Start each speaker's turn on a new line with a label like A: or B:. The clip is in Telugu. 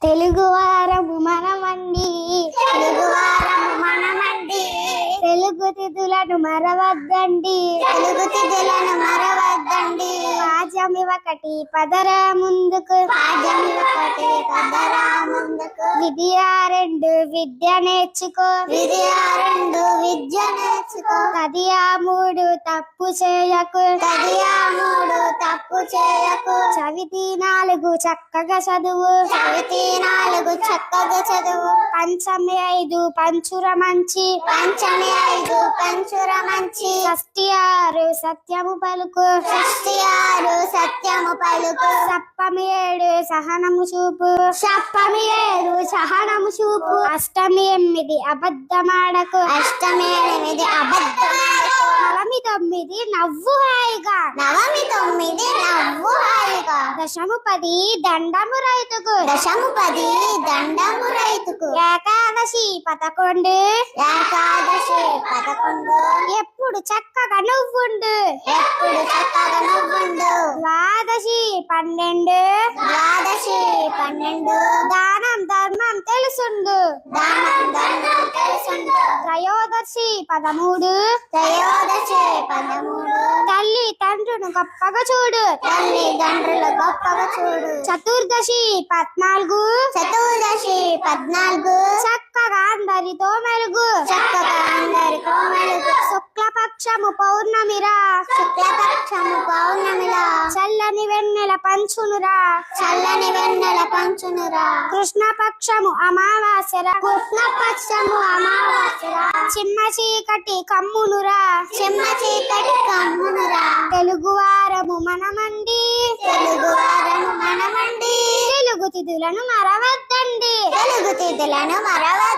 A: తెలుగువారము మనమండి, తెలుగువారము మనమండి. తెలుగు తిథులను మరవద్దండి, తెలుగు తిథులను మరవద్దండి. పాఠ్యమి ఒకటి పదరా ముందుకు, పాఠ్యమి ఒకటి పదరా ముందుకు. విద్యా రెండు విద్య నేర్చుకో, విద్యా రెండు విద్య నేర్చుకో. తదియా మూడు తప్పు చేయకు, తదియా మూడు తప్పు చేయకు. చవితి నాలుగు చక్కగా చదువు, చవితి నాలుగు చక్కగా చదువు. పంచమి ఐదు పంచుర మంచి, పంచమి ఐదు పంచుర మంచి. షష్ఠి ఆరు సత్యము పలుకు, షష్ఠి ఆరు సత్యము పలుకు. సప్తమి ఏడు సహనము చూపు, సప్తమి ఏడు సహనము చూపు. అష్టమి ఎనిమిది అబద్ధమాడకు, అష్టమి ఎనిమిది అబద్ధమాడకు. నవమి తొమ్మిది నవ్వు హాయిగా, నవమి తొమ్మిది నవ్వు హాయిగా. దశము పది దండము రైతుకు, దశము పది దండము రైతుకు. ఏకాదశి 11, ఏకాదశి 11. ఎప్పుడు చక్కగా నువ్వుండు, ఎప్పుడు చక్కగా నువ్వుండు. ద్వాదశి 12, ద్వాదశి 12. దానం ధర్మం తెలుసుండు, దానం ధర్మం తెలుసుండు. త్రయోదశి 13, త్రయోదశి 13. తల్లి తండ్రులను గొప్పగా చూడు, తల్లి తండ్రులు గొప్పగా చూడు. చతుర్దశి 14, చతుర్దశి 14. చక్కగా అందరితో మెలుగు, చక్కగా అందరితో మెలుగు. శుక్లపక్షము పౌర్ణమిరా, శుక్లపక్షము పౌర్ణమిరా. చల్లని వెన్నెల పంచునురా, చల్లని వెన్నెల పంచునురా. కృష్ణపక్షము అమావాస్యరా, కృష్ణపక్షము అమావాస్యరా. చిమ్మ చీకటి కమ్మునురా, చిమ్మ చీకటి కమ్మునురా. తెలుగువారము మనమండి, తెలుగువారము మనమండి. తెలుగు తిథులను మరవద్దండి, తెలుగు తిథులను మరవద్దండి.